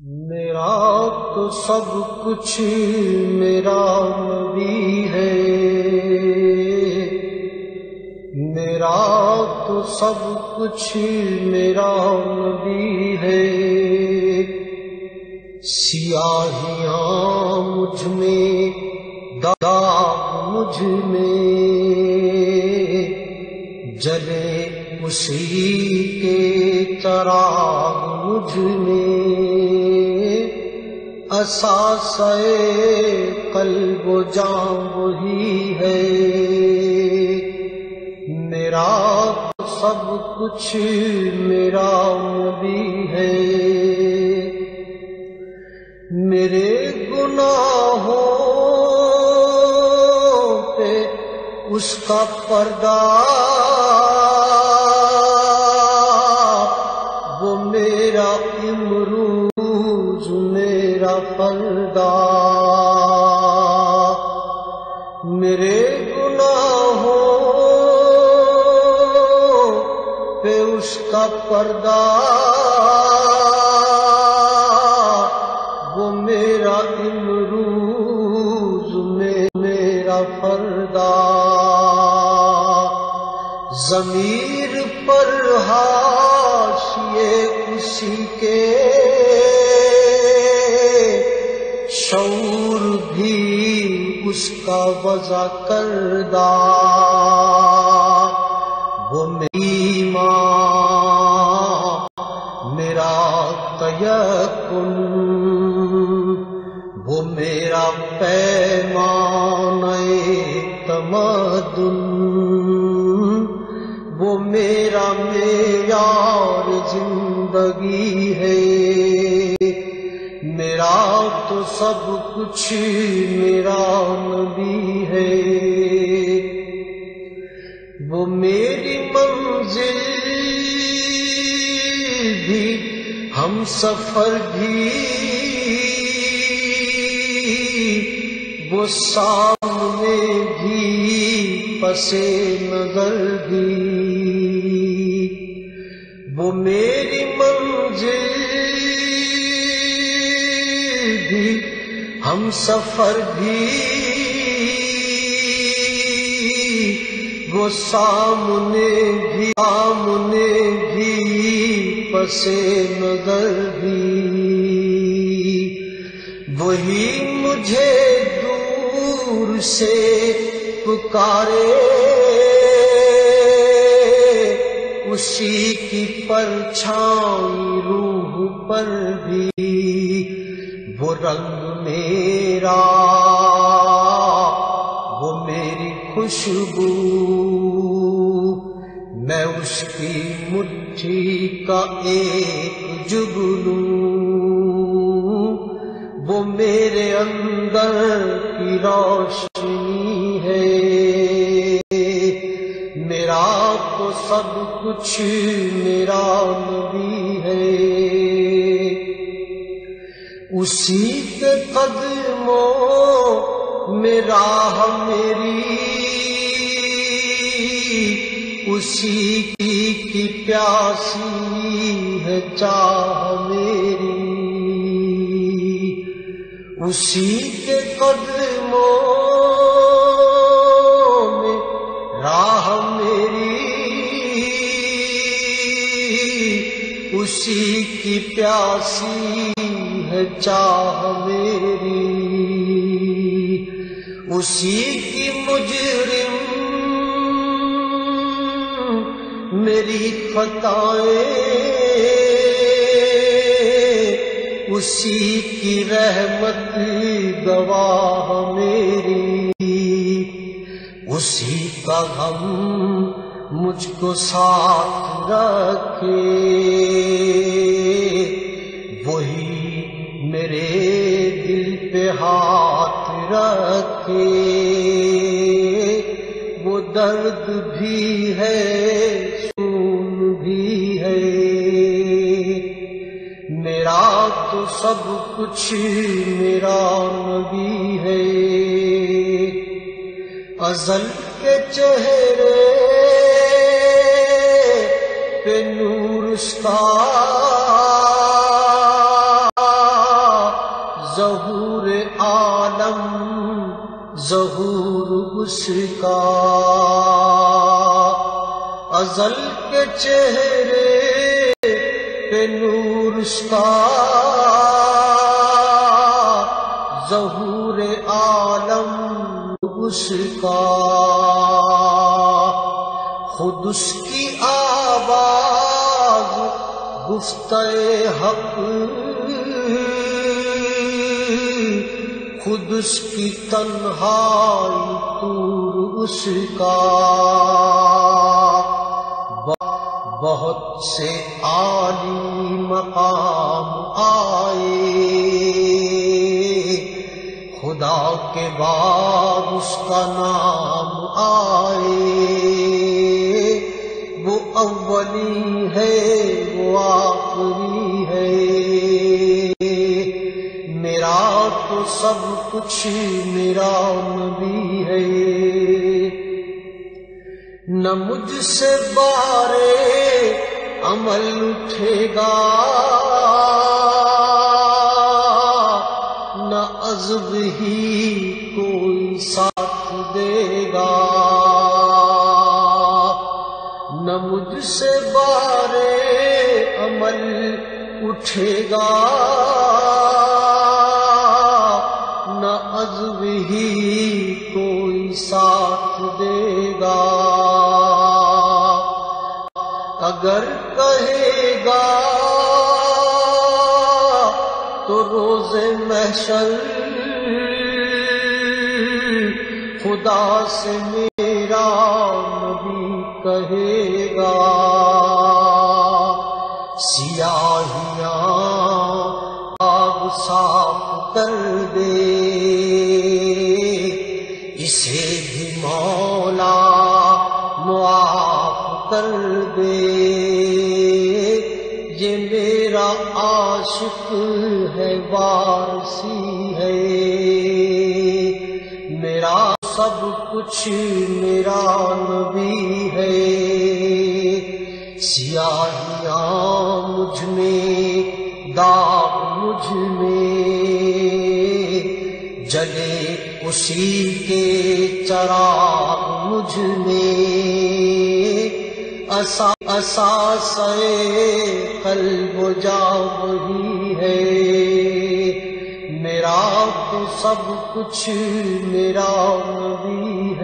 میرا تو سب کچھ میرا نبی ہے، میرا تو سب کچھ میرا نبی ہے۔ سیاہیاں مجھ میں، داغ مجھ میں، جلے اسی کے چراغ مجھ میں۔ اثاثہ قلب و جان وہی ہے، میرا سب کچھ میرا نبی ہے۔ میرے گناہوں پہ اس کا پردہ، وہ میرا امروز میرا فردا۔ میرے گناہوں پہ اس کا پردہ، وہ میرا امروز میرا فردا۔ ضمیر پر حاشیے اسی کے، شعور بھی اس کا وضع کردہ۔ وہ میری ماں میرا تیقن، وہ میرا پیمانہ تمدن، وہ میرا معیار زندگی ہے۔ میرا تو سب کچھ میرا نبی ہے، وہ میری منزل بھی، ہم سفر بھی، وہ سامنے بھی، پس نظر بھی۔ وہ میری منزل بھی، ہم سفر بھی، وہ سامنے بھی، پس نظر بھی۔ وہی مجھے دور سے پکارے، اسی کی پرچھائی روح پر بھی۔ وہ رنگ میرا، وہ میری خوشبو، میں اس کی مٹھی کا ایک جگنوں۔ وہ میرے اندر کی روشنی ہے، میرا تو سب کچھ میرا نبی ہے۔ اسی کے قدموں میں راہ میری، اسی کی پیاسی ہے چاہ میری۔ اسی کے قدموں میں راہ میری، اسی کی پیاسی ہے چاہ میری۔ اسی کی مجرم میری خطائیں، اسی کی رحمت گواہ میری۔ اسی کا غم مجھ کو ساتھ رکھے، وہی میرے دل پہ ہاتھ رکھے۔ وہ درد بھی ہے، سکون بھی ہے، میرا تو سب کچھ میرا نبی ہے۔ ازل کے چہرے پہ نور اس کا ظہور عالم ظہور اس کا، ازل کے چہرے پہ نور اس کا، ظہور عالم اس کا، خود اس کی آواز گفتہ حق، خود اس کی تنہائی طور اس کا، بہت سے عالی مقام آئے، خدا کے بعد اس کا نام آئے، وہ اولی ہے وہ آخری ہے، میرا تو سب کچھ میرا نبی ہے، نہ مجھ سے بارے عمل اٹھے گا، نہ عزب ہی کوئی ساتھ دے گا، نہ مجھ سے بارے عمل اٹھے گا، نہ عزب ہی کوئی ساتھ دے گا، اگر کہے گا تو روز محشر خدا سے میرا نبی کہے گا، سیاہیاں آگ صاف کر دے، اسے بھی مولا معاف کر دے، یہ میرا عاشق ہے وارثی ہے، میرا سب کچھ میرا نبی ہے، سیاہیاں مجھ میں داغ مجھ میں، جلے اسی کے چراغ مجھ میں، اساسِ قلب و جا وہی ہے، میرا تو سب کچھ میرا نبی